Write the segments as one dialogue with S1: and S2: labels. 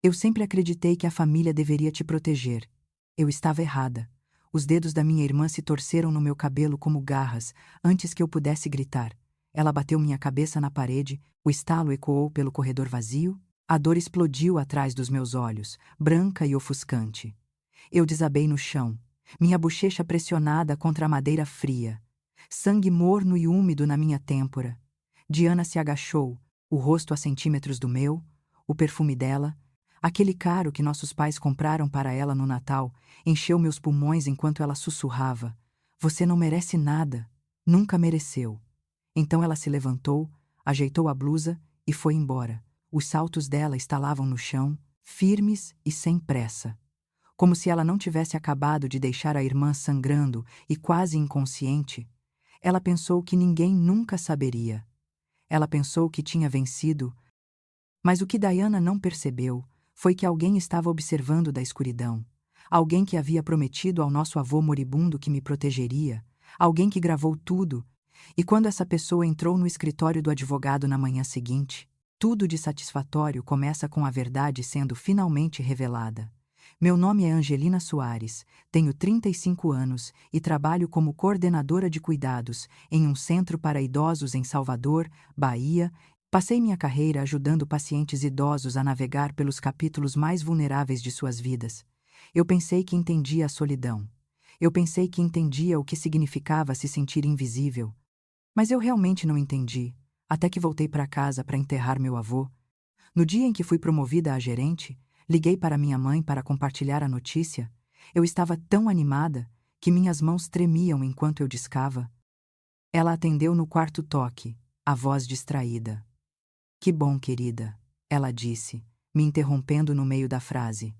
S1: Eu sempre acreditei que a família deveria te proteger. Eu estava errada. Os dedos da minha irmã se torceram no meu cabelo como garras, antes que eu pudesse gritar. Ela bateu minha cabeça na parede, o estalo ecoou pelo corredor vazio, a dor explodiu atrás dos meus olhos, branca e ofuscante. Eu desabei no chão, minha bochecha pressionada contra a madeira fria. Sangue morno e úmido na minha têmpora. Diana se agachou, o rosto a centímetros do meu, o perfume dela, aquele caro que nossos pais compraram para ela no Natal, encheu meus pulmões enquanto ela sussurrava: "Você não merece nada, nunca mereceu." Então ela se levantou, ajeitou a blusa e foi embora. Os saltos dela estalavam no chão, firmes e sem pressa. Como se ela não tivesse acabado de deixar a irmã sangrando e quase inconsciente. Ela pensou que ninguém nunca saberia. Ela pensou que tinha vencido, mas o que Diana não percebeu foi que alguém estava observando da escuridão. Alguém que havia prometido ao nosso avô moribundo que me protegeria. Alguém que gravou tudo. E quando essa pessoa entrou no escritório do advogado na manhã seguinte, tudo de satisfatório começa com a verdade sendo finalmente revelada. Meu nome é Angelina Soares, tenho 35 anos e trabalho como coordenadora de cuidados em um centro para idosos em Salvador, Bahia. Passei minha carreira ajudando pacientes idosos a navegar pelos capítulos mais vulneráveis de suas vidas. Eu pensei que entendia a solidão. Eu pensei que entendia o que significava se sentir invisível. Mas eu realmente não entendi, até que voltei para casa para enterrar meu avô. No dia em que fui promovida a gerente, liguei para minha mãe para compartilhar a notícia. Eu estava tão animada que minhas mãos tremiam enquanto eu discava. Ela atendeu no quarto toque, a voz distraída. "Que bom, querida", ela disse, me interrompendo no meio da frase.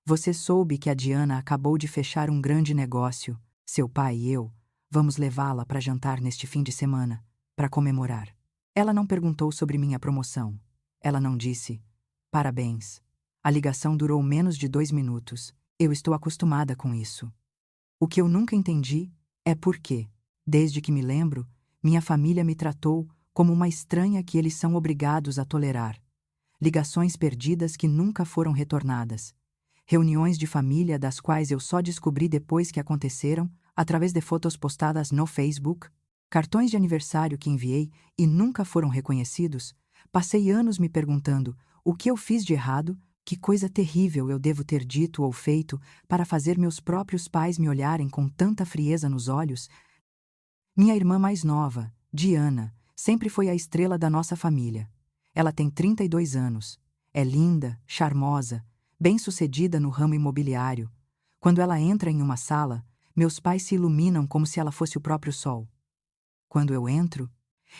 S1: "Você soube que a Diana acabou de fechar um grande negócio. Seu pai e eu vamos levá-la para jantar neste fim de semana, para comemorar." Ela não perguntou sobre minha promoção. Ela não disse: "Parabéns." A ligação durou menos de 2 minutos. Eu estou acostumada com isso. O que eu nunca entendi é por que, desde que me lembro, minha família me tratou como uma estranha que eles são obrigados a tolerar. Ligações perdidas que nunca foram retornadas. Reuniões de família das quais eu só descobri depois que aconteceram, através de fotos postadas no Facebook. Cartões de aniversário que enviei e nunca foram reconhecidos. Passei anos me perguntando o que eu fiz de errado, que coisa terrível eu devo ter dito ou feito para fazer meus próprios pais me olharem com tanta frieza nos olhos. Minha irmã mais nova, Diana, sempre foi a estrela da nossa família. Ela tem 32 anos. É linda, charmosa, bem-sucedida no ramo imobiliário. Quando ela entra em uma sala, meus pais se iluminam como se ela fosse o próprio sol. Quando eu entro,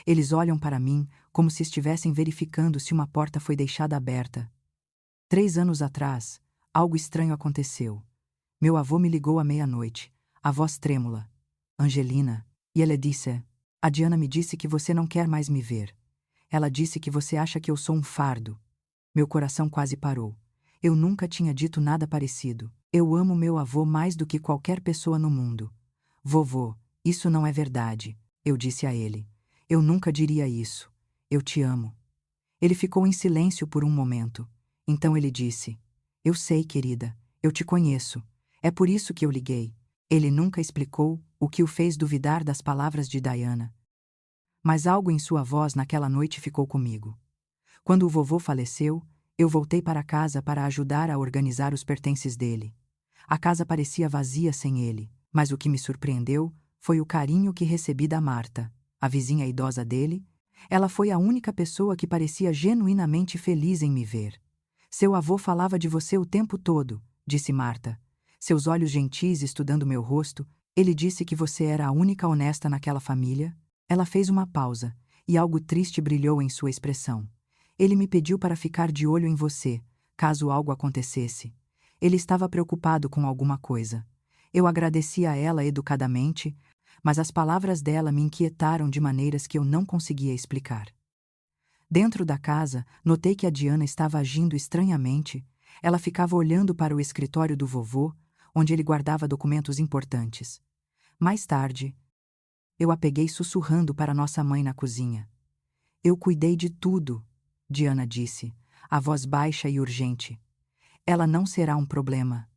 S1: eles olham para mim como se estivessem verificando se uma porta foi deixada aberta. 3 anos atrás, algo estranho aconteceu. Meu avô me ligou à meia-noite, a voz trêmula. "Angelina", e ele disse: "A Diana me disse que você não quer mais me ver. Ela disse que você acha que eu sou um fardo." Meu coração quase parou. Eu nunca tinha dito nada parecido. Eu amo meu avô mais do que qualquer pessoa no mundo. "Vovô, isso não é verdade", eu disse a ele. "Eu nunca diria isso. Eu te amo." Ele ficou em silêncio por um momento. Então ele disse: "Eu sei, querida, eu te conheço. É por isso que eu liguei." Ele nunca explicou o que o fez duvidar das palavras de Diana. Mas algo em sua voz naquela noite ficou comigo. Quando o vovô faleceu, eu voltei para casa para ajudar a organizar os pertences dele. A casa parecia vazia sem ele, mas o que me surpreendeu foi o carinho que recebi da Marta, a vizinha idosa dele. Ela foi a única pessoa que parecia genuinamente feliz em me ver. "Seu avô falava de você o tempo todo", disse Marta. Seus olhos gentis estudando meu rosto, ele disse que você era a única honesta naquela família. Ela fez uma pausa, e algo triste brilhou em sua expressão. "Ele me pediu para ficar de olho em você, caso algo acontecesse. Ele estava preocupado com alguma coisa." Eu agradeci a ela educadamente, mas as palavras dela me inquietaram de maneiras que eu não conseguia explicar. Dentro da casa, notei que a Diana estava agindo estranhamente. Ela ficava olhando para o escritório do vovô, onde ele guardava documentos importantes. Mais tarde, eu a peguei sussurrando para nossa mãe na cozinha. "Eu cuidei de tudo", Diana disse, a voz baixa e urgente. Ela não será um problema.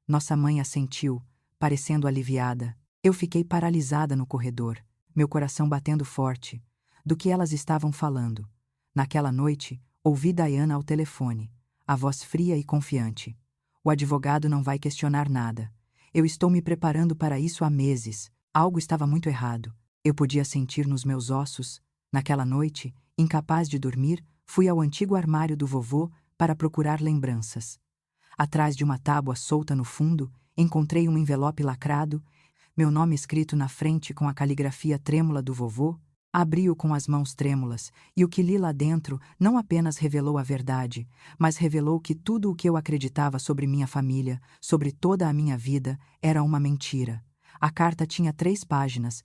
S1: Nossa mãe assentiu, parecendo aliviada. Eu fiquei paralisada no corredor, meu coração batendo forte. Do que elas estavam falando? Naquela noite, ouvi Diana ao telefone, a voz fria e confiante. O advogado não vai questionar nada. Eu estou me preparando para isso há meses. Algo estava muito errado. Eu podia sentir nos meus ossos. Naquela noite, incapaz de dormir, fui ao antigo armário do vovô para procurar lembranças. Atrás de uma tábua solta no fundo, encontrei um envelope lacrado, meu nome escrito na frente com a caligrafia trêmula do vovô. Abri-o com as mãos trêmulas, e o que li lá dentro não apenas revelou a verdade, mas revelou que tudo o que eu acreditava sobre minha família, sobre toda a minha vida, era uma mentira. A carta tinha 3 páginas,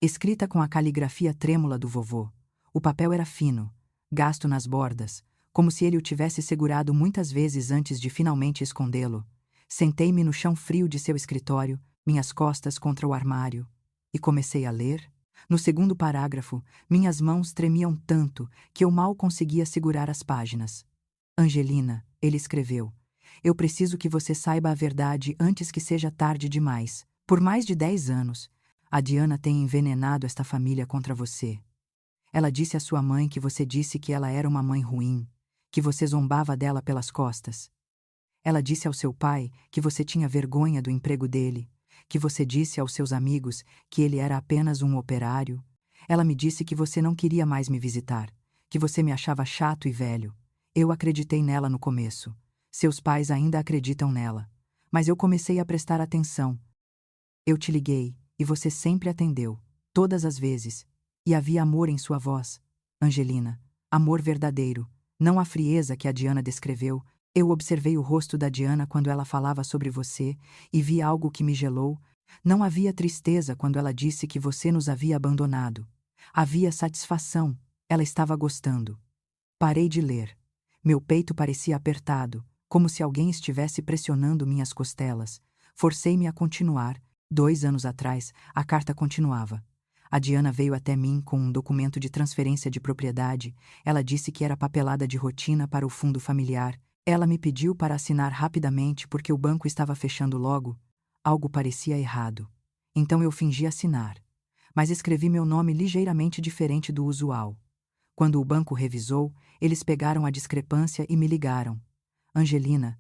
S1: escrita com a caligrafia trêmula do vovô. O papel era fino, gasto nas bordas, como se ele o tivesse segurado muitas vezes antes de finalmente escondê-lo. Sentei-me no chão frio de seu escritório, minhas costas contra o armário, e comecei a ler. No segundo parágrafo, minhas mãos tremiam tanto que eu mal conseguia segurar as páginas. Angelina, ele escreveu, eu preciso que você saiba a verdade antes que seja tarde demais. Por mais de 10 anos, a Diana tem envenenado esta família contra você. Ela disse à sua mãe que você disse que ela era uma mãe ruim, que você zombava dela pelas costas. Ela disse ao seu pai que você tinha vergonha do emprego dele, que você disse aos seus amigos que ele era apenas um operário. Ela me disse que você não queria mais me visitar, que você me achava chato e velho. Eu acreditei nela no começo. Seus pais ainda acreditam nela. Mas eu comecei a prestar atenção. Eu te liguei, e você sempre atendeu, todas as vezes. E havia amor em sua voz. Angelina, amor verdadeiro, não a frieza que a Diana descreveu. Eu observei o rosto da Diana quando ela falava sobre você e vi algo que me gelou. Não havia tristeza quando ela disse que você nos havia abandonado. Havia satisfação, ela estava gostando. Parei de ler. Meu peito parecia apertado, como se alguém estivesse pressionando minhas costelas. Forcei-me a continuar. 2 anos atrás, a carta continuava. A Diana veio até mim com um documento de transferência de propriedade. Ela disse que era papelada de rotina para o fundo familiar. Ela me pediu para assinar rapidamente porque o banco estava fechando logo. Algo parecia errado. Então eu fingi assinar. Mas escrevi meu nome ligeiramente diferente do usual. Quando o banco revisou, eles pegaram a discrepância e me ligaram. Angelina.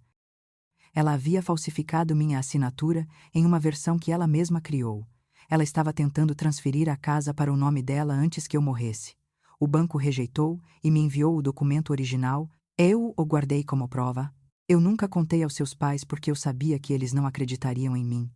S1: Ela havia falsificado minha assinatura em uma versão que ela mesma criou. Ela estava tentando transferir a casa para o nome dela antes que eu morresse. O banco rejeitou e me enviou o documento original. Eu o guardei como prova. Eu nunca contei aos seus pais porque eu sabia que eles não acreditariam em mim.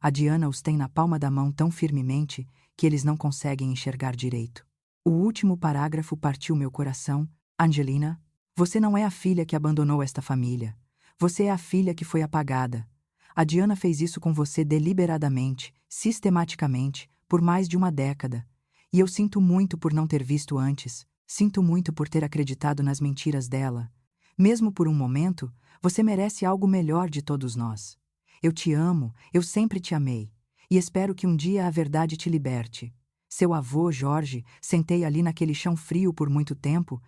S1: A Diana os tem na palma da mão tão firmemente que eles não conseguem enxergar direito. O último parágrafo partiu meu coração. Angelina, você não é a filha que abandonou esta família. Você é a filha que foi apagada. A Diana fez isso com você deliberadamente, sistematicamente, por mais de uma década. E eu sinto muito por não ter visto antes. Sinto muito por ter acreditado nas mentiras dela. Mesmo por um momento, você merece algo melhor de todos nós. Eu te amo, eu sempre te amei. E espero que um dia a verdade te liberte. Seu avô, Jorge, sentei ali naquele chão frio por muito tempo.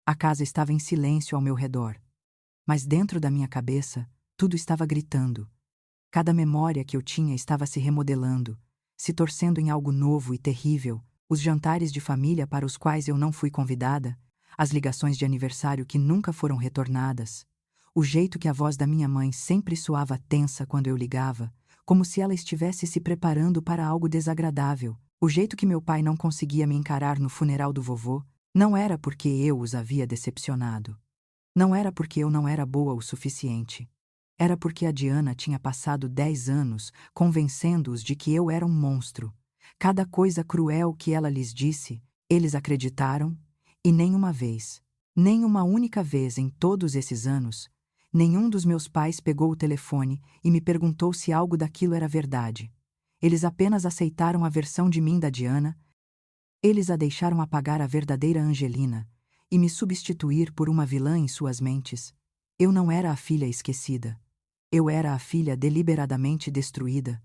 S1: A casa estava em silêncio ao meu redor. Mas dentro da minha cabeça, tudo estava gritando. Cada memória que eu tinha estava se remodelando, se torcendo em algo novo e terrível. Os jantares de família para os quais eu não fui convidada, as ligações de aniversário que nunca foram retornadas, o jeito que a voz da minha mãe sempre soava tensa quando eu ligava, como se ela estivesse se preparando para algo desagradável, o jeito que meu pai não conseguia me encarar no funeral do vovô, não era porque eu os havia decepcionado. Não era porque eu não era boa o suficiente. Era porque a Diana tinha passado 10 anos convencendo-os de que eu era um monstro. Cada coisa cruel que ela lhes disse, eles acreditaram, e nenhuma vez, nem uma única vez em todos esses anos, nenhum dos meus pais pegou o telefone e me perguntou se algo daquilo era verdade. Eles apenas aceitaram a versão de mim da Diana. Eles a deixaram apagar a verdadeira Angelina e me substituir por uma vilã em suas mentes. Eu não era a filha esquecida. Eu era a filha deliberadamente destruída.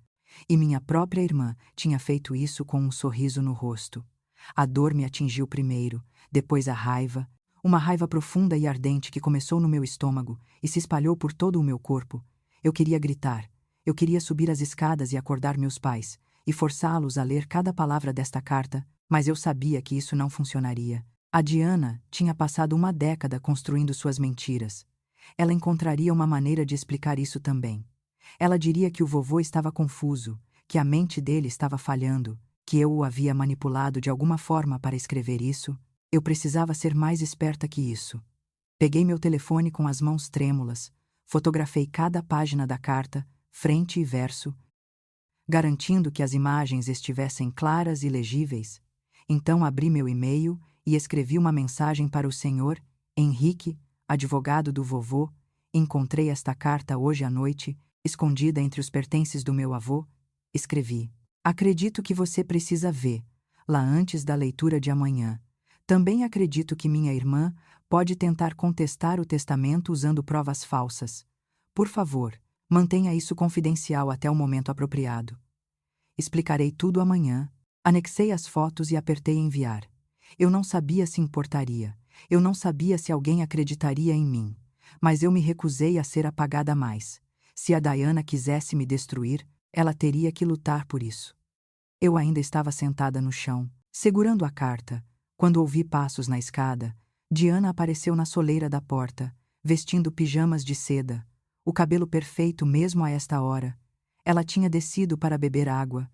S1: E minha própria irmã tinha feito isso com um sorriso no rosto. A dor me atingiu primeiro, depois a raiva, Uma raiva profunda e ardente que começou no meu estômago e se espalhou por todo o meu corpo. Eu queria gritar. Eu queria subir as escadas e acordar meus pais, e forçá-los a ler cada palavra desta carta, mas eu sabia que isso não funcionaria. A Diana tinha passado uma década construindo suas mentiras. Ela encontraria uma maneira de explicar isso também. Ela diria que o vovô estava confuso, que a mente dele estava falhando, que eu o havia manipulado de alguma forma para escrever isso. Eu precisava ser mais esperta que isso. Peguei meu telefone com as mãos trêmulas, fotografei cada página da carta, frente e verso, garantindo que as imagens estivessem claras e legíveis. Então abri meu e-mail e escrevi uma mensagem para o senhor Henrique, advogado do vovô. Encontrei esta carta hoje à noite, escondida entre os pertences do meu avô. Escrevi: acredito que você precisa lá antes da leitura de amanhã. Também acredito que minha irmã pode tentar contestar o testamento usando provas falsas. Por favor, mantenha isso confidencial até o momento apropriado. Explicarei tudo amanhã. Anexei as fotos e apertei enviar. Eu não sabia se importaria. Eu não sabia se alguém acreditaria em mim. Mas eu me recusei a ser apagada mais. Se a Diana quisesse me destruir, ela teria que lutar por isso. Eu ainda estava sentada no chão, segurando a carta, quando ouvi passos na escada. Diana apareceu na soleira da porta, vestindo pijamas de seda, o cabelo perfeito mesmo a esta hora. Ela tinha descido para beber água.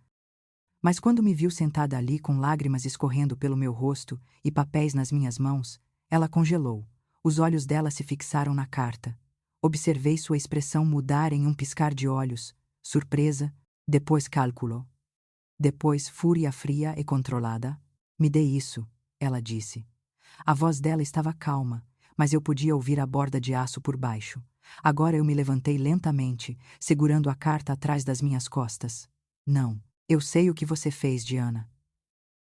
S1: Mas quando me viu sentada ali com lágrimas escorrendo pelo meu rosto e papéis nas minhas mãos, ela congelou. Os olhos dela se fixaram na carta. Observei sua expressão mudar em um piscar de olhos, surpresa, depois cálculo. Depois fúria fria e controlada. Me dê isso, ela disse. A voz dela estava calma, mas eu podia ouvir a borda de aço por baixo. Agora eu me levantei lentamente, segurando a carta atrás das minhas costas. Não, eu sei o que você fez, Diana.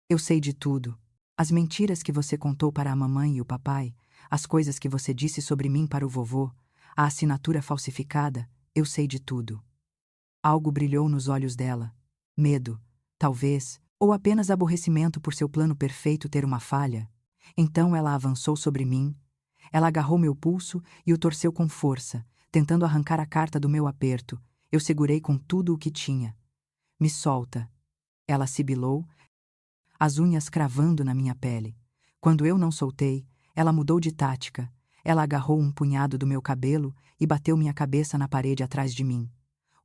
S1: Eu sei de tudo. As mentiras que você contou para a mamãe e o papai, as coisas que você disse sobre mim para o vovô, a assinatura falsificada, eu sei de tudo. Algo brilhou nos olhos dela. Medo, talvez, ou apenas aborrecimento por seu plano perfeito ter uma falha. Então ela avançou sobre mim. Ela agarrou meu pulso e o torceu com força, tentando arrancar a carta do meu aperto. Eu segurei com tudo o que tinha. Me solta. Ela sibilou, as unhas cravando na minha pele. Quando eu não soltei, ela mudou de tática. Ela agarrou um punhado do meu cabelo e bateu minha cabeça na parede atrás de mim.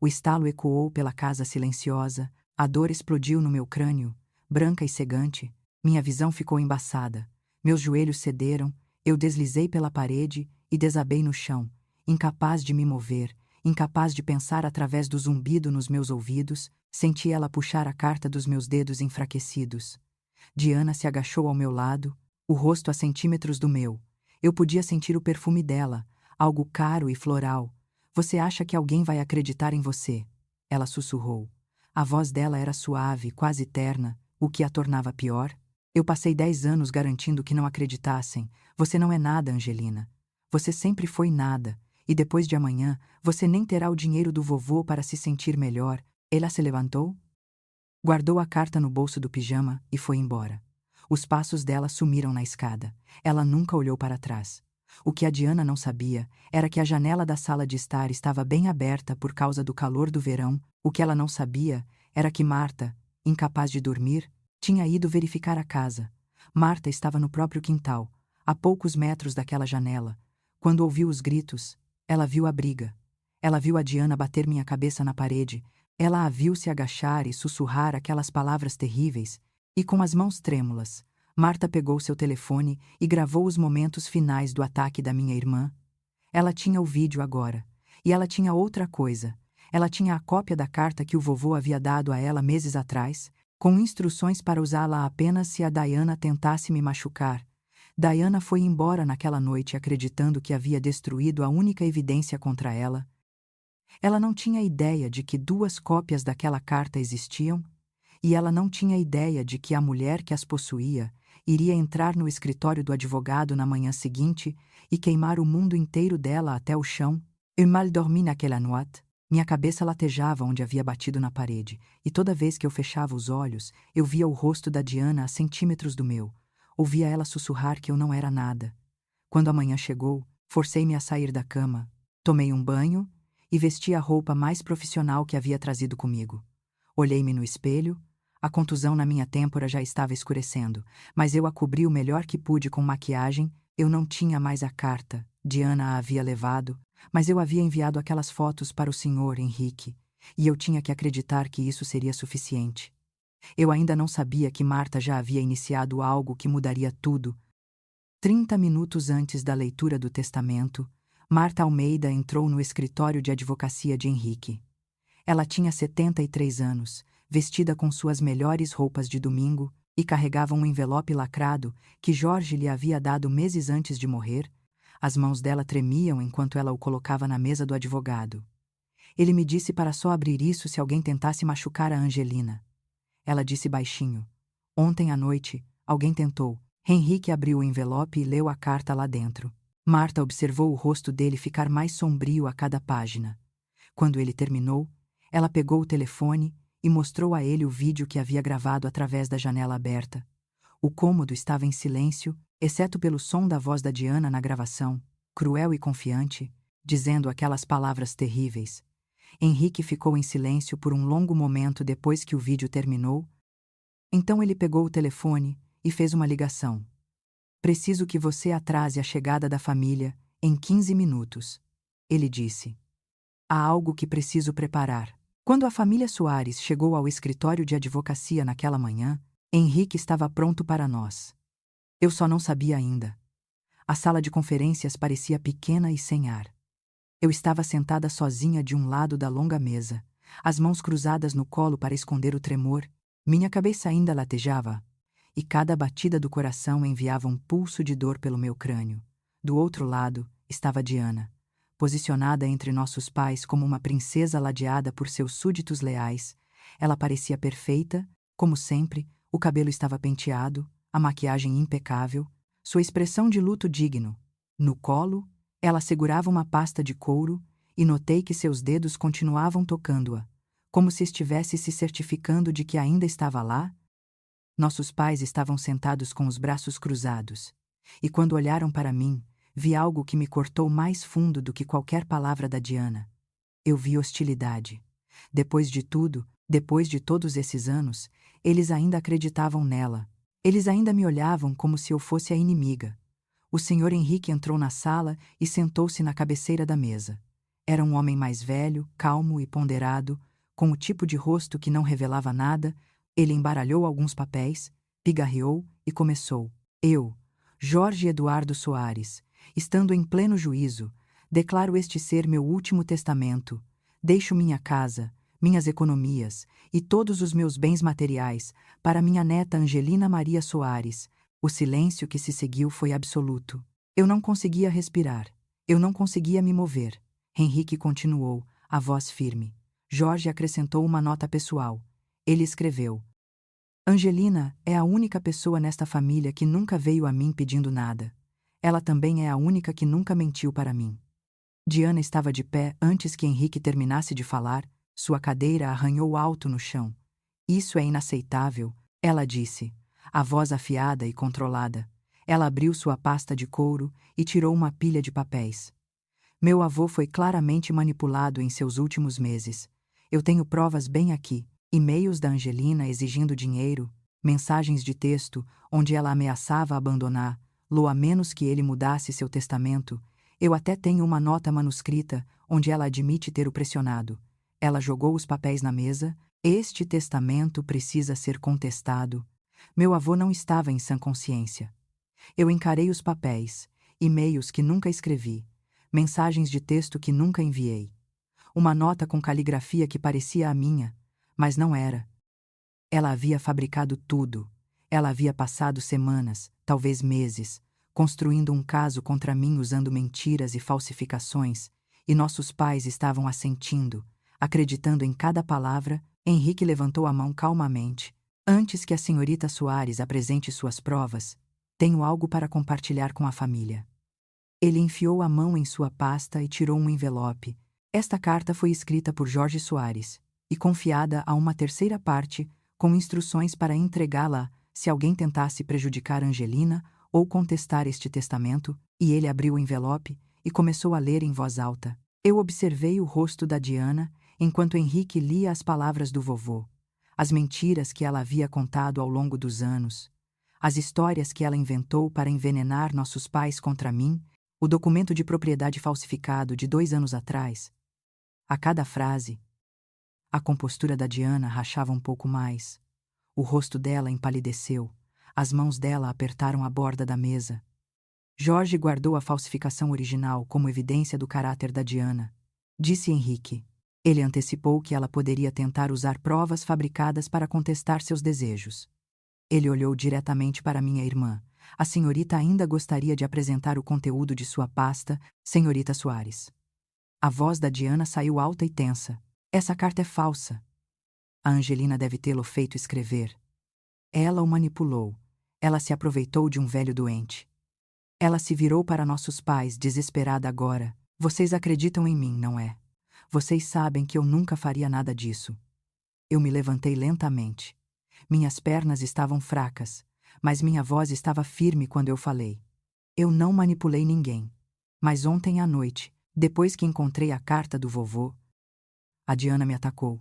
S1: O estalo ecoou pela casa silenciosa, a dor explodiu no meu crânio, branca e cegante. Minha visão ficou embaçada. Meus joelhos cederam, eu deslizei pela parede e desabei no chão, incapaz de me mover, incapaz de pensar através do zumbido nos meus ouvidos. Senti ela puxar a carta dos meus dedos enfraquecidos. Diana se agachou ao meu lado, o rosto a centímetros do meu. Eu podia sentir o perfume dela, algo caro e floral. Você acha que alguém vai acreditar em você? Ela sussurrou. A voz dela era suave, quase terna, o que a tornava pior. Eu passei 10 anos garantindo que não acreditassem. Você não é nada, Angelina. Você sempre foi nada, e depois de amanhã, você nem terá o dinheiro do vovô para se sentir melhor. Ela se levantou, guardou a carta no bolso do pijama e foi embora. Os passos dela sumiram na escada. Ela nunca olhou para trás. O que a Diana não sabia era que a janela da sala de estar estava bem aberta por causa do calor do verão. O que ela não sabia era que Marta, incapaz de dormir, tinha ido verificar a casa. Marta estava no próprio quintal, a poucos metros daquela janela. Quando ouviu os gritos, ela viu a briga. Ela viu a Diana bater minha cabeça na parede. Ela a viu se agachar e sussurrar aquelas palavras terríveis, e com as mãos trêmulas, Marta pegou seu telefone e gravou os momentos finais do ataque da minha irmã. Ela tinha o vídeo agora, e ela tinha outra coisa. Ela tinha a cópia da carta que o vovô havia dado a ela meses atrás, com instruções para usá-la apenas se a Diana tentasse me machucar. Diana foi embora naquela noite acreditando que havia destruído a única evidência contra ela. Ela não tinha ideia de que 2 cópias daquela carta existiam, e ela não tinha ideia de que a mulher que as possuía iria entrar no escritório do advogado na manhã seguinte e queimar o mundo inteiro dela até o chão. Eu mal dormi naquela noite. Minha cabeça latejava onde havia batido na parede, e toda vez que eu fechava os olhos, eu via o rosto da Diana a centímetros do meu. Ouvia ela sussurrar que eu não era nada. Quando a manhã chegou, forcei-me a sair da cama, tomei um banho e vesti a roupa mais profissional que havia trazido comigo. Olhei-me no espelho, a contusão na minha têmpora já estava escurecendo, mas eu a cobri o melhor que pude com maquiagem. Eu não tinha mais a carta, Diana a havia levado, mas eu havia enviado aquelas fotos para o Sr. Henrique, e eu tinha que acreditar que isso seria suficiente. Eu ainda não sabia que Marta já havia iniciado algo que mudaria tudo. 30 minutos antes da leitura do testamento, Marta Almeida entrou no escritório de advocacia de Henrique. Ela tinha 73 anos, vestida com suas melhores roupas de domingo, e carregava um envelope lacrado que Jorge lhe havia dado meses antes de morrer. As mãos dela tremiam enquanto ela o colocava na mesa do advogado. Ele me disse para só abrir isso se alguém tentasse machucar a Angelina. Ela disse baixinho. Ontem à noite, alguém tentou. Henrique abriu o envelope e leu a carta lá dentro. Marta observou o rosto dele ficar mais sombrio a cada página. Quando ele terminou, ela pegou o telefone e mostrou a ele o vídeo que havia gravado através da janela aberta. O cômodo estava em silêncio, exceto pelo som da voz da Diana na gravação, cruel e confiante, dizendo aquelas palavras terríveis. Henrique ficou em silêncio por um longo momento depois que o vídeo terminou. Então ele pegou o telefone e fez uma ligação. Preciso que você atrase a chegada da família em 15 minutos. Ele disse. Há algo que preciso preparar. Quando a família Soares chegou ao escritório de advocacia naquela manhã, Henrique estava pronto para nós. Eu só não sabia ainda. A sala de conferências parecia pequena e sem ar. Eu estava sentada sozinha de um lado da longa mesa, as mãos cruzadas no colo para esconder o tremor. Minha cabeça ainda latejava, e cada batida do coração enviava um pulso de dor pelo meu crânio. Do outro lado estava Diana, posicionada entre nossos pais como uma princesa ladeada por seus súditos leais. Ela parecia perfeita, como sempre, o cabelo estava penteado, a maquiagem impecável, sua expressão de luto digno. No colo, ela segurava uma pasta de couro e notei que seus dedos continuavam tocando-a, como se estivesse se certificando de que ainda estava lá. Nossos pais estavam sentados com os braços cruzados, e quando olharam para mim, vi algo que me cortou mais fundo do que qualquer palavra da Diana. Eu vi hostilidade. Depois de tudo, depois de todos esses anos, eles ainda acreditavam nela. Eles ainda me olhavam como se eu fosse a inimiga. O Sr. Henrique entrou na sala e sentou-se na cabeceira da mesa. Era um homem mais velho, calmo e ponderado, com o tipo de rosto que não revelava nada. Ele embaralhou alguns papéis, pigarreou e começou. Eu, Jorge Eduardo Soares, estando em pleno juízo, declaro este ser meu último testamento. Deixo minha casa, minhas economias e todos os meus bens materiais para minha neta Angelina Maria Soares. O silêncio que se seguiu foi absoluto. Eu não conseguia respirar. Eu não conseguia me mover. Henrique continuou, a voz firme. Jorge acrescentou uma nota pessoal. Ele escreveu: Angelina é a única pessoa nesta família que nunca veio a mim pedindo nada. Ela também é a única que nunca mentiu para mim. Diana estava de pé antes que Henrique terminasse de falar. Sua cadeira arranhou alto no chão. Isso é inaceitável, ela disse, a voz afiada e controlada. Ela abriu sua pasta de couro e tirou uma pilha de papéis. Meu avô foi claramente manipulado em seus últimos meses. Eu tenho provas bem aqui. E-mails da Angelina exigindo dinheiro, mensagens de texto onde ela ameaçava abandoná-lo a menos que ele mudasse seu testamento. Eu até tenho uma nota manuscrita onde ela admite ter o pressionado. Ela jogou os papéis na mesa. Este testamento precisa ser contestado. Meu avô não estava em sã consciência. Eu encarei os papéis, e-mails que nunca escrevi, mensagens de texto que nunca enviei. Uma nota com caligrafia que parecia a minha, mas não era. Ela havia fabricado tudo. Ela havia passado semanas, talvez meses, construindo um caso contra mim usando mentiras e falsificações, e nossos pais estavam assentindo, acreditando em cada palavra. Henrique levantou a mão calmamente. Antes que a senhorita Soares apresente suas provas, tenho algo para compartilhar com a família. Ele enfiou a mão em sua pasta e tirou um envelope. Esta carta foi escrita por Jorge Soares e confiada a uma terceira parte, com instruções para entregá-la se alguém tentasse prejudicar Angelina ou contestar este testamento. E ele abriu o envelope e começou a ler em voz alta. Eu observei o rosto da Diana enquanto Henrique lia as palavras do vovô, as mentiras que ela havia contado ao longo dos anos, as histórias que ela inventou para envenenar nossos pais contra mim, o documento de propriedade falsificado de 2 anos atrás. A cada frase, a compostura da Diana rachava um pouco mais. O rosto dela empalideceu, as mãos dela apertaram a borda da mesa. Jorge guardou a falsificação original como evidência do caráter da Diana, disse Henrique. Ele antecipou que ela poderia tentar usar provas fabricadas para contestar seus desejos. Ele olhou diretamente para minha irmã. A senhorita ainda gostaria de apresentar o conteúdo de sua pasta, senhorita Soares. A voz da Diana saiu alta e tensa. Essa carta é falsa. A Angelina deve tê-lo feito escrever. Ela o manipulou. Ela se aproveitou de um velho doente. Ela se virou para nossos pais, desesperada agora. Vocês acreditam em mim, não é? Vocês sabem que eu nunca faria nada disso. Eu me levantei lentamente. Minhas pernas estavam fracas, mas minha voz estava firme quando eu falei. Eu não manipulei ninguém. Mas ontem à noite, depois que encontrei a carta do vovô, a Diana me atacou.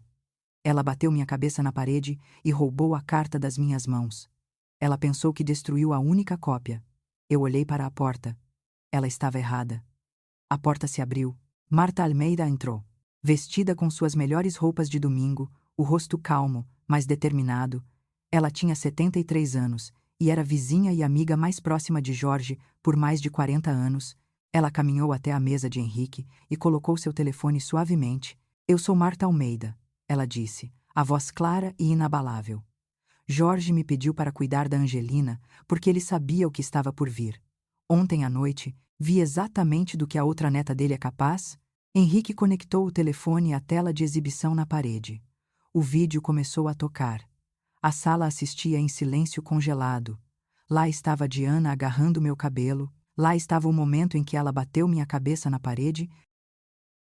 S1: Ela bateu minha cabeça na parede e roubou a carta das minhas mãos. Ela pensou que destruiu a única cópia. Eu olhei para a porta. Ela estava errada. A porta se abriu. Marta Almeida entrou. Vestida com suas melhores roupas de domingo, o rosto calmo, mas determinado. Ela tinha 73 anos e era vizinha e amiga mais próxima de Jorge por mais de 40 anos. Ela caminhou até a mesa de Henrique e colocou seu telefone suavemente. Eu sou Marta Almeida, ela disse, a voz clara e inabalável. Jorge me pediu para cuidar da Angelina porque ele sabia o que estava por vir. Ontem à noite, vi exatamente do que a outra neta dele é capaz. Henrique conectou o telefone à tela de exibição na parede. O vídeo começou a tocar. A sala assistia em silêncio congelado. Lá estava Diana agarrando meu cabelo, lá estava o momento em que ela bateu minha cabeça na parede,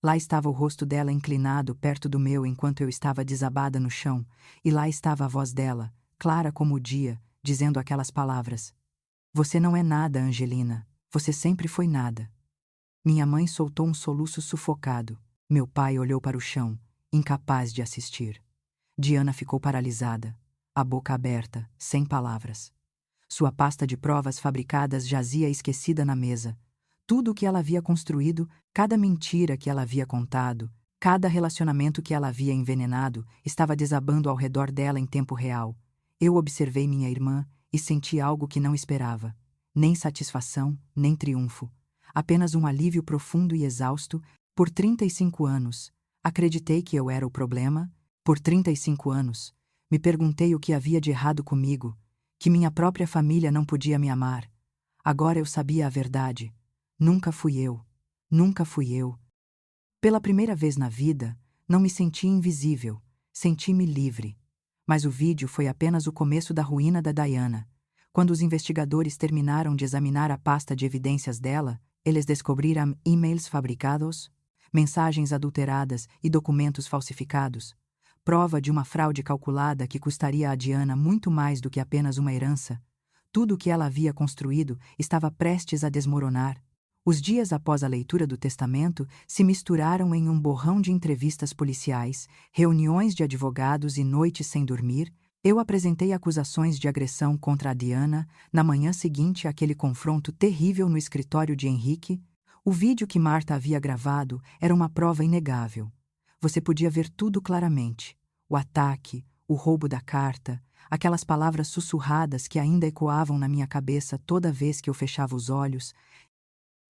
S1: lá estava o rosto dela inclinado perto do meu enquanto eu estava desabada no chão, e lá estava a voz dela, clara como o dia, dizendo aquelas palavras. Você não é nada, Angelina. Você sempre foi nada. Minha mãe soltou um soluço sufocado. Meu pai olhou para o chão, incapaz de assistir. Diana ficou paralisada, a boca aberta, sem palavras. Sua pasta de provas fabricadas jazia esquecida na mesa. Tudo o que ela havia construído, cada mentira que ela havia contado, cada relacionamento que ela havia envenenado, estava desabando ao redor dela em tempo real. Eu observei minha irmã e senti algo que não esperava. Nem satisfação, nem triunfo. Apenas um alívio profundo e exausto. Por 35 anos, acreditei que eu era o problema. Por 35 anos, me perguntei o que havia de errado comigo, que minha própria família não podia me amar. Agora eu sabia a verdade. Nunca fui eu. Nunca fui eu. Pela primeira vez na vida, não me senti invisível, senti-me livre. Mas o vídeo foi apenas o começo da ruína da Diana. Quando os investigadores terminaram de examinar a pasta de evidências dela, eles descobriram e-mails fabricados, mensagens adulteradas e documentos falsificados. Prova de uma fraude calculada que custaria a Diana muito mais do que apenas uma herança. Tudo o que ela havia construído estava prestes a desmoronar. Os dias após a leitura do testamento se misturaram em um borrão de entrevistas policiais, reuniões de advogados e noites sem dormir. Eu apresentei acusações de agressão contra a Diana. Na manhã seguinte àquele confronto terrível no escritório de Henrique, o vídeo que Marta havia gravado era uma prova inegável. Você podia ver tudo claramente. O ataque, o roubo da carta, aquelas palavras sussurradas que ainda ecoavam na minha cabeça toda vez que eu fechava os olhos.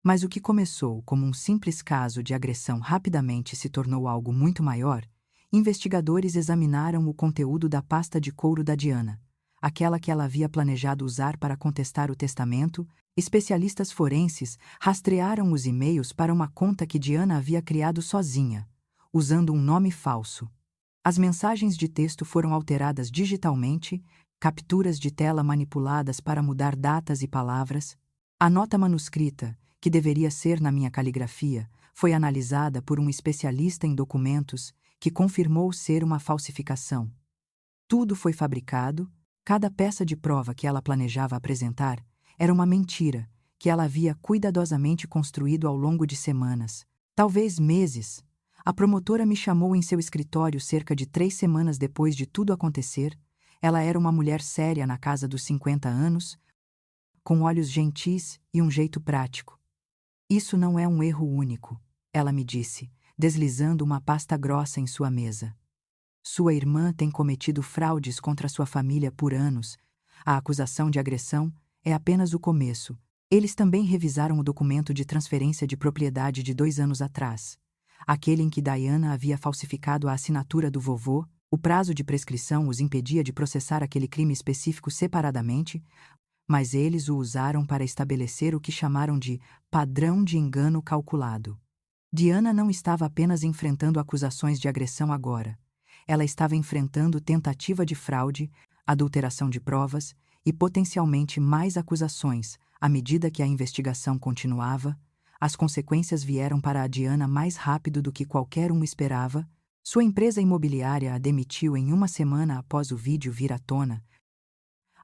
S1: Mas o que começou como um simples caso de agressão rapidamente se tornou algo muito maior. Investigadores examinaram o conteúdo da pasta de couro da Diana, aquela que ela havia planejado usar para contestar o testamento. Especialistas forenses rastrearam os e-mails para uma conta que Diana havia criado sozinha, usando um nome falso. As mensagens de texto foram alteradas digitalmente, capturas de tela manipuladas para mudar datas e palavras. A nota manuscrita, que deveria ser na minha caligrafia, foi analisada por um especialista em documentos que confirmou ser uma falsificação. Tudo foi fabricado, cada peça de prova que ela planejava apresentar era uma mentira que ela havia cuidadosamente construído ao longo de semanas, talvez meses. A promotora me chamou em seu escritório cerca de 3 semanas depois de tudo acontecer. Ela era uma mulher séria na casa dos 50 anos, com olhos gentis e um jeito prático. Isso não é um erro único, ela me disse, deslizando uma pasta grossa em sua mesa. Sua irmã tem cometido fraudes contra sua família por anos. A acusação de agressão é apenas o começo. Eles também revisaram o documento de transferência de propriedade de 2 anos atrás. Aquele em que Diana havia falsificado a assinatura do vovô. O prazo de prescrição os impedia de processar aquele crime específico separadamente, mas eles o usaram para estabelecer o que chamaram de padrão de engano calculado. Diana não estava apenas enfrentando acusações de agressão agora. Ela estava enfrentando tentativa de fraude, adulteração de provas e potencialmente mais acusações. À medida que a investigação continuava, as consequências vieram para a Diana mais rápido do que qualquer um esperava. Sua empresa imobiliária a demitiu em 1 semana após o vídeo vir à tona.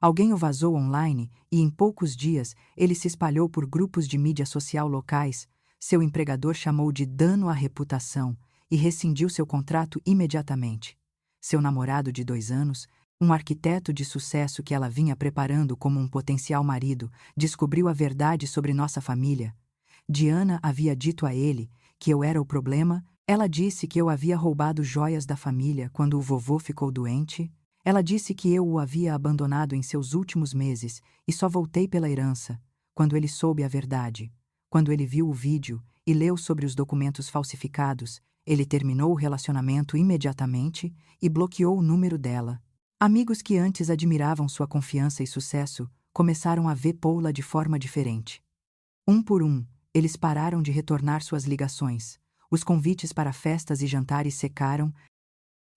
S1: Alguém o vazou online e, em poucos dias, ele se espalhou por grupos de mídia social locais. Seu empregador chamou de dano à reputação e rescindiu seu contrato imediatamente. Seu namorado de 2 anos, um arquiteto de sucesso que ela vinha preparando como um potencial marido, descobriu a verdade sobre nossa família. Diana havia dito a ele que eu era o problema. Ela disse que eu havia roubado joias da família quando o vovô ficou doente. Ela disse que eu o havia abandonado em seus últimos meses e só voltei pela herança. Quando ele soube a verdade, quando ele viu o vídeo e leu sobre os documentos falsificados, ele terminou o relacionamento imediatamente e bloqueou o número dela. Amigos que antes admiravam sua confiança e sucesso começaram a ver Paula de forma diferente. Um por um, eles pararam de retornar suas ligações. Os convites para festas e jantares secaram.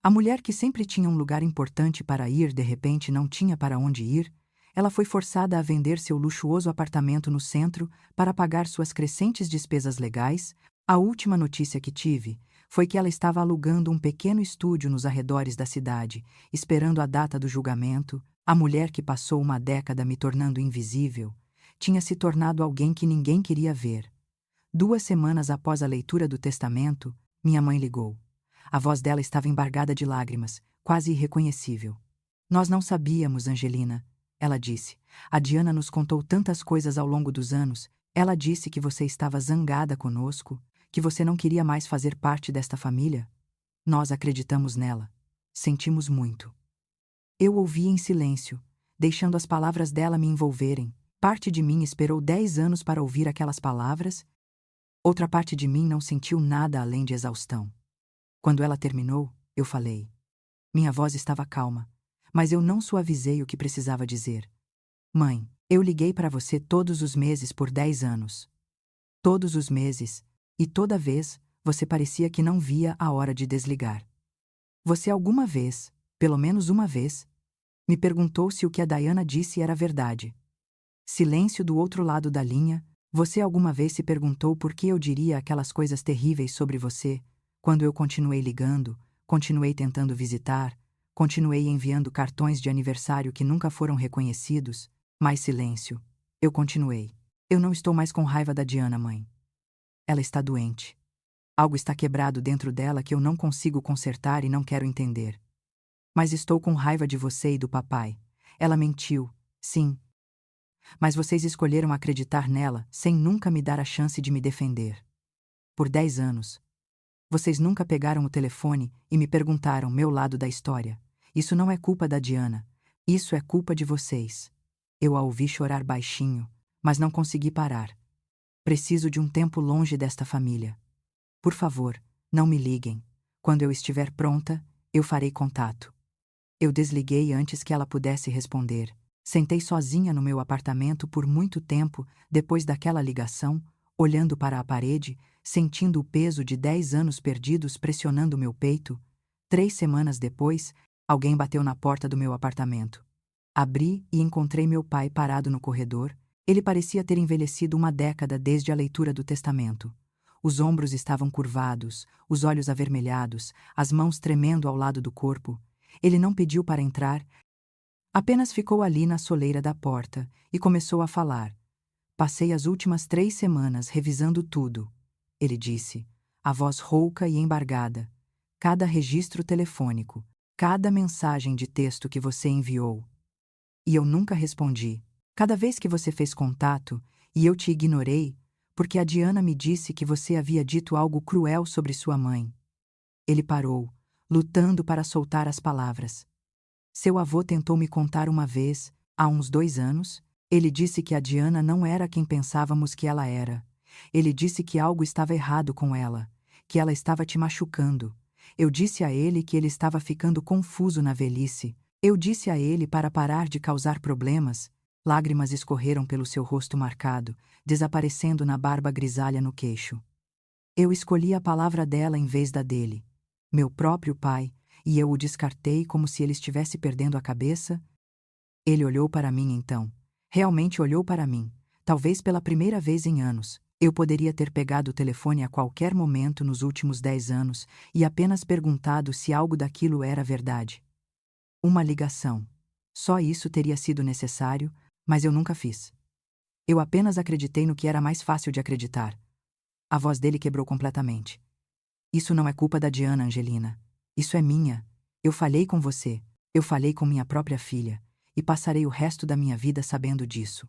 S1: A mulher que sempre tinha um lugar importante para ir de repente não tinha para onde ir. Ela foi forçada a vender seu luxuoso apartamento no centro para pagar suas crescentes despesas legais. A última notícia que tive foi que ela estava alugando um pequeno estúdio nos arredores da cidade, esperando a data do julgamento. A mulher que passou 1 década me tornando invisível tinha se tornado alguém que ninguém queria ver. 2 semanas após a leitura do testamento, minha mãe ligou. A voz dela estava embargada de lágrimas, quase irreconhecível. Nós não sabíamos, Angelina, ela disse. A Diana nos contou tantas coisas ao longo dos anos. Ela disse que você estava zangada conosco, que você não queria mais fazer parte desta família. Nós acreditamos nela. Sentimos muito. Eu ouvi em silêncio, deixando as palavras dela me envolverem. Parte de mim esperou 10 anos para ouvir aquelas palavras. Outra parte de mim não sentiu nada além de exaustão. Quando ela terminou, eu falei. Minha voz estava calma, mas eu não suavizei o que precisava dizer. Mãe, eu liguei para você todos os meses por 10 anos. Todos os meses, e toda vez, você parecia que não via a hora de desligar. Você alguma vez, pelo menos uma vez, me perguntou se o que a Diana disse era verdade. Silêncio do outro lado da linha. Você alguma vez se perguntou por que eu diria aquelas coisas terríveis sobre você, quando eu continuei ligando, continuei tentando visitar, continuei enviando cartões de aniversário que nunca foram reconhecidos? Mais silêncio. Eu continuei. Eu não estou mais com raiva da Diana, mãe. Ela está doente. Algo está quebrado dentro dela que eu não consigo consertar e não quero entender. Mas estou com raiva de você e do papai. Ela mentiu, sim. Mas vocês escolheram acreditar nela sem nunca me dar a chance de me defender. Por 10 anos. Vocês nunca pegaram o telefone e me perguntaram meu lado da história. Isso não é culpa da Diana. Isso é culpa de vocês. Eu a ouvi chorar baixinho, mas não consegui parar. Preciso de um tempo longe desta família. Por favor, não me liguem. Quando eu estiver pronta, eu farei contato. Eu desliguei antes que ela pudesse responder. Sentei sozinha no meu apartamento por muito tempo depois daquela ligação, olhando para a parede, sentindo o peso de 10 anos perdidos pressionando meu peito. 3 semanas depois, alguém bateu na porta do meu apartamento. Abri e encontrei meu pai parado no corredor. Ele parecia ter envelhecido 1 década desde a leitura do testamento. Os ombros estavam curvados, os olhos avermelhados, as mãos tremendo ao lado do corpo. Ele não pediu para entrar, apenas ficou ali na soleira da porta e começou a falar. Passei as últimas 3 semanas revisando tudo, ele disse, a voz rouca e embargada. Cada registro telefônico, cada mensagem de texto que você enviou. E eu nunca respondi. Cada vez que você fez contato, e eu te ignorei, porque a Diana me disse que você havia dito algo cruel sobre sua mãe. Ele parou, lutando para soltar as palavras. Seu avô tentou me contar uma vez, há uns 2 anos. Ele disse que a Diana não era quem pensávamos que ela era. Ele disse que algo estava errado com ela, que ela estava te machucando. Eu disse a ele que ele estava ficando confuso na velhice. Eu disse a ele para parar de causar problemas. Lágrimas escorreram pelo seu rosto marcado, desaparecendo na barba grisalha no queixo. Eu escolhi a palavra dela em vez da dele. Meu próprio pai, e eu o descartei como se ele estivesse perdendo a cabeça? Ele olhou para mim então. Realmente olhou para mim, talvez pela primeira vez em anos. Eu poderia ter pegado o telefone a qualquer momento nos últimos 10 anos e apenas perguntado se algo daquilo era verdade. Uma ligação. Só isso teria sido necessário, mas eu nunca fiz. Eu apenas acreditei no que era mais fácil de acreditar. A voz dele quebrou completamente. Isso não é culpa da Diana, Angelina. Isso é minha. Eu falhei com você. Eu falhei com minha própria filha. E passarei o resto da minha vida sabendo disso.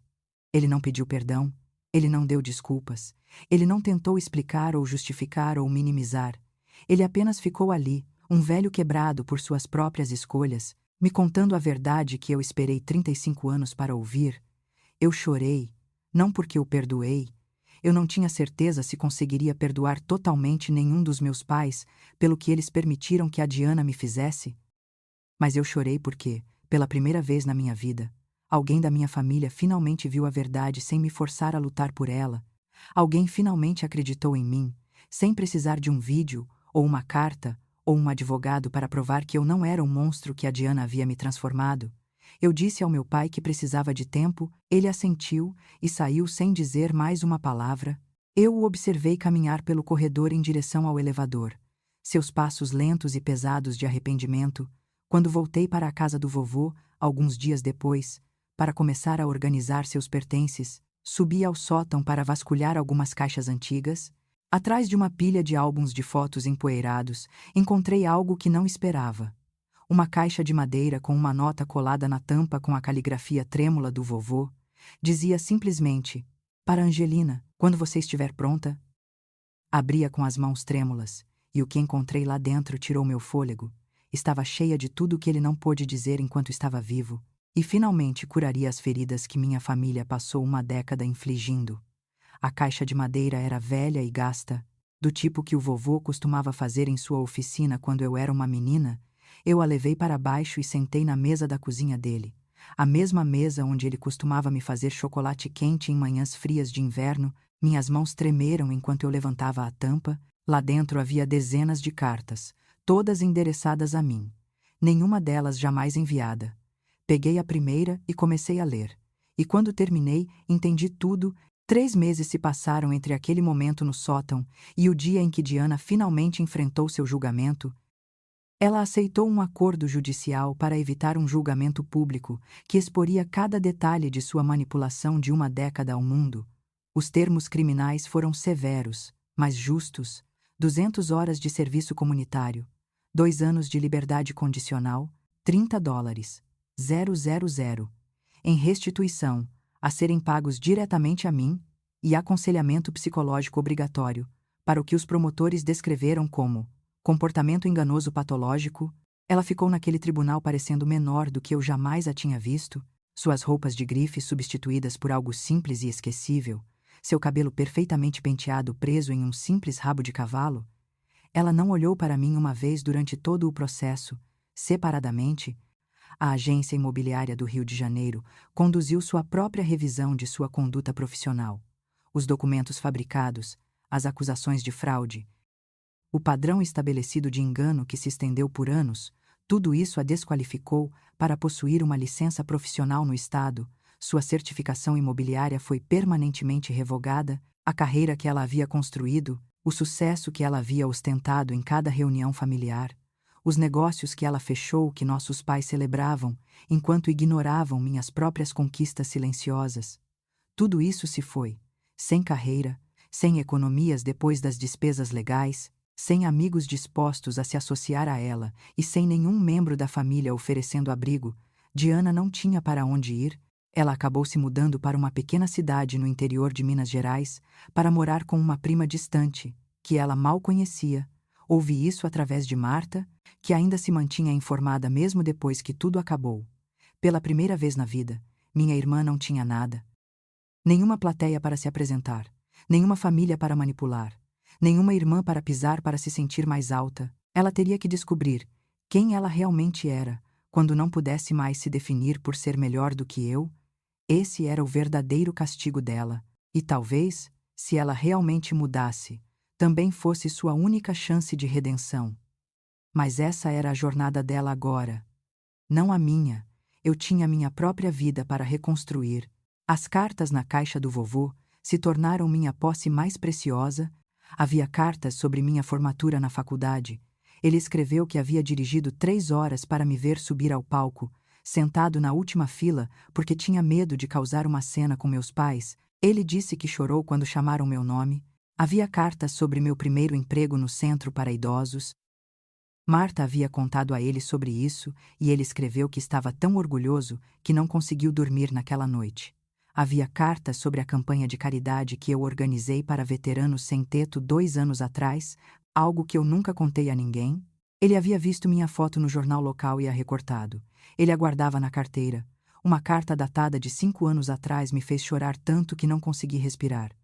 S1: Ele não pediu perdão. Ele não deu desculpas. Ele não tentou explicar ou justificar ou minimizar. Ele apenas ficou ali, um velho quebrado por suas próprias escolhas, me contando a verdade que eu esperei 35 anos para ouvir. Eu chorei, não porque o perdoei. Eu não tinha certeza se conseguiria perdoar totalmente nenhum dos meus pais pelo que eles permitiram que a Diana me fizesse. Mas eu chorei porque, pela primeira vez na minha vida, alguém da minha família finalmente viu a verdade sem me forçar a lutar por ela. Alguém finalmente acreditou em mim, sem precisar de um vídeo, ou uma carta, ou um advogado para provar que eu não era o monstro que a Diana havia me transformado. Eu disse ao meu pai que precisava de tempo, ele assentiu e saiu sem dizer mais uma palavra. Eu o observei caminhar pelo corredor em direção ao elevador. Seus passos lentos e pesados de arrependimento. Quando voltei para a casa do vovô, alguns dias depois, para começar a organizar seus pertences, subi ao sótão para vasculhar algumas caixas antigas. Atrás de uma pilha de álbuns de fotos empoeirados, encontrei algo que não esperava. Uma caixa de madeira com uma nota colada na tampa com a caligrafia trêmula do vovô. Dizia simplesmente: "Para Angelina, quando você estiver pronta." Abria com as mãos trêmulas, e o que encontrei lá dentro tirou meu fôlego. Estava cheia de tudo o que ele não pôde dizer enquanto estava vivo, e finalmente curaria as feridas que minha família passou uma década infligindo. A caixa de madeira era velha e gasta, do tipo que o vovô costumava fazer em sua oficina quando eu era uma menina. Eu a levei para baixo e sentei na mesa da cozinha dele, a mesma mesa onde ele costumava me fazer chocolate quente em manhãs frias de inverno. Minhas mãos tremeram enquanto eu levantava a tampa. Lá dentro havia dezenas de cartas, todas endereçadas a mim. Nenhuma delas jamais enviada. Peguei a primeira e comecei a ler. E quando terminei, entendi tudo. 3 meses se passaram entre aquele momento no sótão e o dia em que Diana finalmente enfrentou seu julgamento. Ela aceitou um acordo judicial para evitar um julgamento público que exporia cada detalhe de sua manipulação de uma década ao mundo. Os termos criminais foram severos, mas justos. 200 horas de serviço comunitário, 2 anos de liberdade condicional, $30, 000, em restituição, a serem pagos diretamente a mim, e aconselhamento psicológico obrigatório, para o que os promotores descreveram como comportamento enganoso patológico. Ela ficou naquele tribunal parecendo menor do que eu jamais a tinha visto, suas roupas de grife substituídas por algo simples e esquecível, seu cabelo perfeitamente penteado preso em um simples rabo de cavalo. Ela não olhou para mim uma vez durante todo o processo. Separadamente, a agência imobiliária do Rio de Janeiro conduziu sua própria revisão de sua conduta profissional. Os documentos fabricados, as acusações de fraude, o padrão estabelecido de engano que se estendeu por anos, tudo isso a desqualificou para possuir uma licença profissional no Estado. Sua certificação imobiliária foi permanentemente revogada, a carreira que ela havia construído, o sucesso que ela havia ostentado em cada reunião familiar, os negócios que ela fechou que nossos pais celebravam, enquanto ignoravam minhas próprias conquistas silenciosas. Tudo isso se foi, sem carreira, sem economias depois das despesas legais, sem amigos dispostos a se associar a ela e sem nenhum membro da família oferecendo abrigo. Diana não tinha para onde ir. Ela acabou se mudando para uma pequena cidade no interior de Minas Gerais para morar com uma prima distante, que ela mal conhecia. Ouvi isso através de Marta, que ainda se mantinha informada mesmo depois que tudo acabou. Pela primeira vez na vida, minha irmã não tinha nada. Nenhuma plateia para se apresentar, nenhuma família para manipular, nenhuma irmã para pisar para se sentir mais alta. Ela teria que descobrir quem ela realmente era, quando não pudesse mais se definir por ser melhor do que eu. Esse era o verdadeiro castigo dela, e talvez, se ela realmente mudasse, também fosse sua única chance de redenção. Mas essa era a jornada dela agora. Não a minha. Eu tinha minha própria vida para reconstruir. As cartas na caixa do vovô se tornaram minha posse mais preciosa. Havia cartas sobre minha formatura na faculdade. Ele escreveu que havia dirigido 3 horas para me ver subir ao palco, sentado na última fila porque tinha medo de causar uma cena com meus pais. Ele disse que chorou quando chamaram meu nome. Havia cartas sobre meu primeiro emprego no centro para idosos. Marta havia contado a ele sobre isso e ele escreveu que estava tão orgulhoso que não conseguiu dormir naquela noite. Havia cartas sobre a campanha de caridade que eu organizei para veteranos sem teto 2 anos atrás, algo que eu nunca contei a ninguém. Ele havia visto minha foto no jornal local e a recortado. Ele a guardava na carteira. Uma carta datada de 5 anos atrás me fez chorar tanto que não consegui respirar.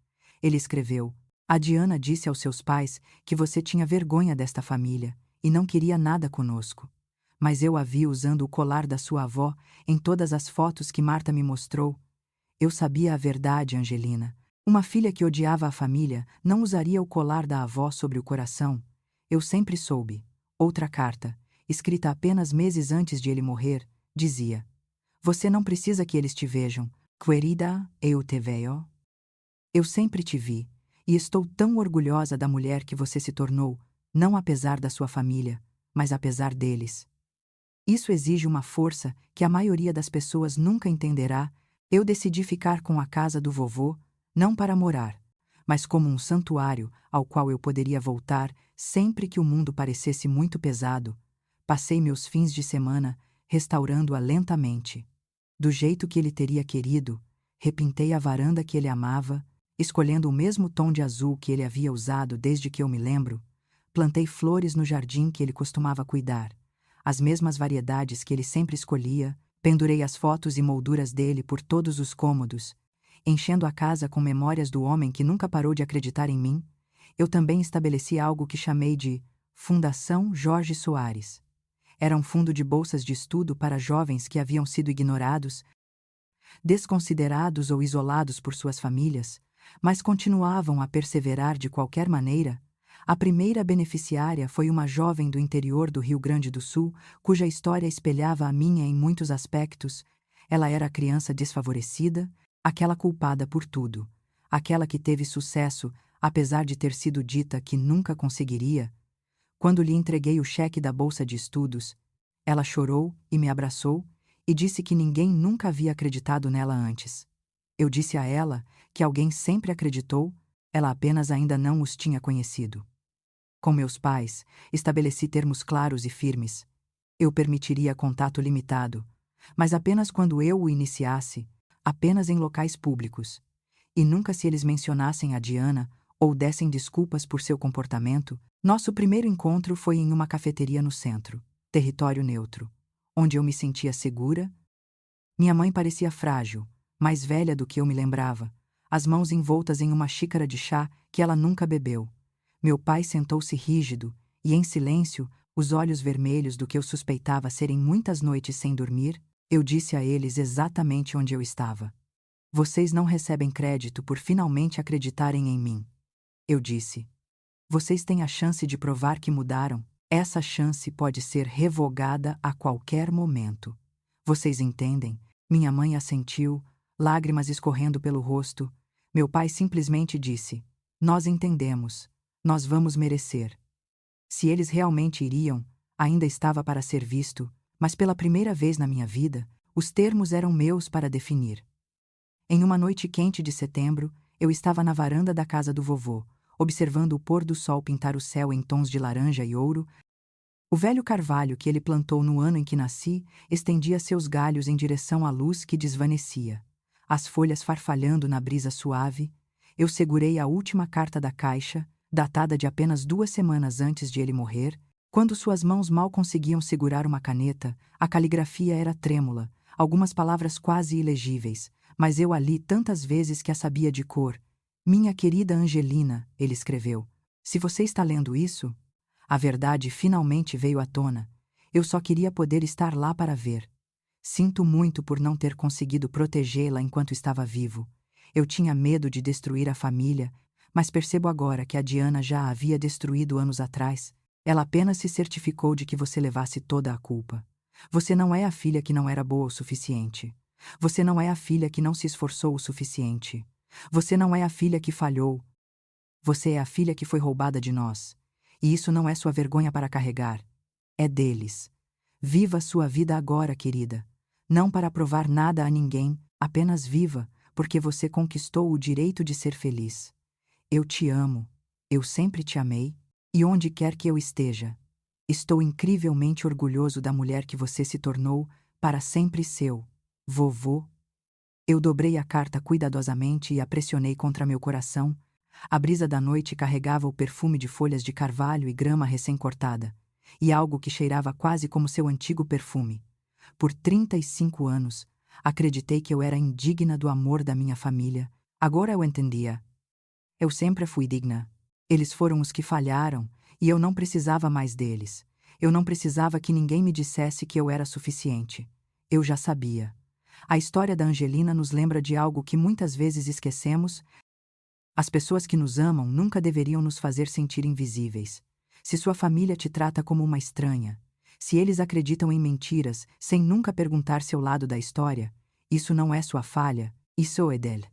S1: Ele escreveu: "A Diana disse aos seus pais que você tinha vergonha desta família e não queria nada conosco. Mas eu a vi usando o colar da sua avó em todas as fotos que Marta me mostrou. Eu sabia a verdade, Angelina. Uma filha que odiava a família não usaria o colar da avó sobre o coração. Eu sempre soube." Outra carta, escrita apenas meses antes de ele morrer, dizia: "Você não precisa que eles te vejam. Querida, eu te veo. Eu sempre te vi, e estou tão orgulhosa da mulher que você se tornou, não apesar da sua família, mas apesar deles." Isso exige uma força que a maioria das pessoas nunca entenderá. Eu decidi ficar com a casa do vovô, não para morar, mas como um santuário ao qual eu poderia voltar sempre que o mundo parecesse muito pesado. Passei meus fins de semana restaurando-a lentamente. Do jeito que ele teria querido, repintei a varanda que ele amava, escolhendo o mesmo tom de azul que ele havia usado desde que eu me lembro. Plantei flores no jardim que ele costumava cuidar, as mesmas variedades que ele sempre escolhia. Pendurei as fotos e molduras dele por todos os cômodos, enchendo a casa com memórias do homem que nunca parou de acreditar em mim. Eu também estabeleci algo que chamei de Fundação Jorge Soares. Era um fundo de bolsas de estudo para jovens que haviam sido ignorados, desconsiderados ou isolados por suas famílias, mas continuavam a perseverar de qualquer maneira. A primeira beneficiária foi uma jovem do interior do Rio Grande do Sul, cuja história espelhava a minha em muitos aspectos. Ela era a criança desfavorecida, aquela culpada por tudo, aquela que teve sucesso, apesar de ter sido dita que nunca conseguiria. Quando lhe entreguei o cheque da bolsa de estudos, ela chorou e me abraçou e disse que ninguém nunca havia acreditado nela antes. Eu disse a ela que alguém sempre acreditou, ela apenas ainda não os tinha conhecido. Com meus pais, estabeleci termos claros e firmes. Eu permitiria contato limitado, mas apenas quando eu o iniciasse, apenas em locais públicos. E nunca se eles mencionassem a Diana ou dessem desculpas por seu comportamento. Nosso primeiro encontro foi em uma cafeteria no centro, território neutro, onde eu me sentia segura. Minha mãe parecia frágil, mais velha do que eu me lembrava, as mãos envoltas em uma xícara de chá que ela nunca bebeu. Meu pai sentou-se rígido, e em silêncio, os olhos vermelhos do que eu suspeitava serem muitas noites sem dormir. Eu disse a eles exatamente onde eu estava. "Vocês não recebem crédito por finalmente acreditarem em mim." Eu disse. "Vocês têm a chance de provar que mudaram. Essa chance pode ser revogada a qualquer momento. Vocês entendem?" Minha mãe assentiu, lágrimas escorrendo pelo rosto. Meu pai simplesmente disse: "Nós entendemos. Nós vamos merecer." Se eles realmente iriam, ainda estava para ser visto, mas pela primeira vez na minha vida, os termos eram meus para definir. Em uma noite quente de setembro, eu estava na varanda da casa do vovô, observando o pôr do sol pintar o céu em tons de laranja e ouro. O velho carvalho que ele plantou no ano em que nasci estendia seus galhos em direção à luz que desvanecia. As folhas farfalhando na brisa suave, eu segurei a última carta da caixa, datada de apenas 2 semanas antes de ele morrer. Quando suas mãos mal conseguiam segurar uma caneta, a caligrafia era trêmula, algumas palavras quase ilegíveis, mas eu a li tantas vezes que a sabia de cor. Minha querida Angelina, ele escreveu. Se você está lendo isso, a verdade finalmente veio à tona. Eu só queria poder estar lá para ver. Sinto muito por não ter conseguido protegê-la enquanto estava vivo. Eu tinha medo de destruir a família, mas percebo agora que a Diana já a havia destruído anos atrás. Ela apenas se certificou de que você levasse toda a culpa. Você não é a filha que não era boa o suficiente. Você não é a filha que não se esforçou o suficiente. Você não é a filha que falhou. Você é a filha que foi roubada de nós. E isso não é sua vergonha para carregar. É deles. Viva sua vida agora, querida. Não para provar nada a ninguém, apenas viva, porque você conquistou o direito de ser feliz. Eu te amo. Eu sempre te amei. E onde quer que eu esteja, estou incrivelmente orgulhoso da mulher que você se tornou, para sempre seu, vovô. Eu dobrei a carta cuidadosamente e a pressionei contra meu coração. A brisa da noite carregava o perfume de folhas de carvalho e grama recém-cortada, e algo que cheirava quase como seu antigo perfume. Por 35 anos, acreditei que eu era indigna do amor da minha família. Agora eu entendia. Eu sempre fui digna. Eles foram os que falharam, e eu não precisava mais deles. Eu não precisava que ninguém me dissesse que eu era suficiente. Eu já sabia. A história da Angelina nos lembra de algo que muitas vezes esquecemos. As pessoas que nos amam nunca deveriam nos fazer sentir invisíveis. Se sua família te trata como uma estranha, se eles acreditam em mentiras sem nunca perguntar seu lado da história, isso não é sua falha, isso é dele.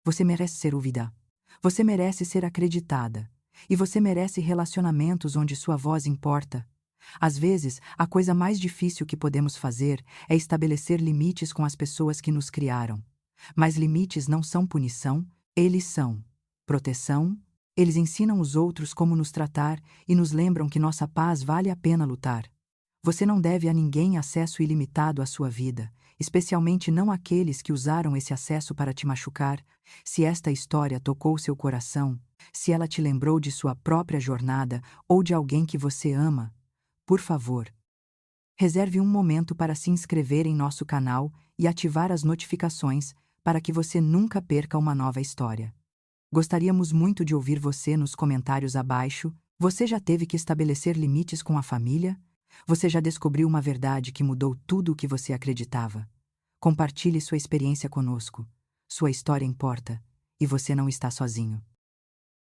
S1: Você merece ser ouvida. Você merece ser acreditada. E você merece relacionamentos onde sua voz importa. Às vezes, a coisa mais difícil que podemos fazer é estabelecer limites com as pessoas que nos criaram. Mas limites não são punição, eles são proteção. Eles ensinam os outros como nos tratar e nos lembram que nossa paz vale a pena lutar. Você não deve a ninguém acesso ilimitado à sua vida, especialmente não àqueles que usaram esse acesso para te machucar. Se esta história tocou seu coração, se ela te lembrou de sua própria jornada ou de alguém que você ama, por favor, reserve um momento para se inscrever em nosso canal e ativar as notificações para que você nunca perca uma nova história. Gostaríamos muito de ouvir você nos comentários abaixo. Você já teve que estabelecer limites com a família? Você já descobriu uma verdade que mudou tudo o que você acreditava? Compartilhe sua experiência conosco. Sua história importa, e você não está sozinho.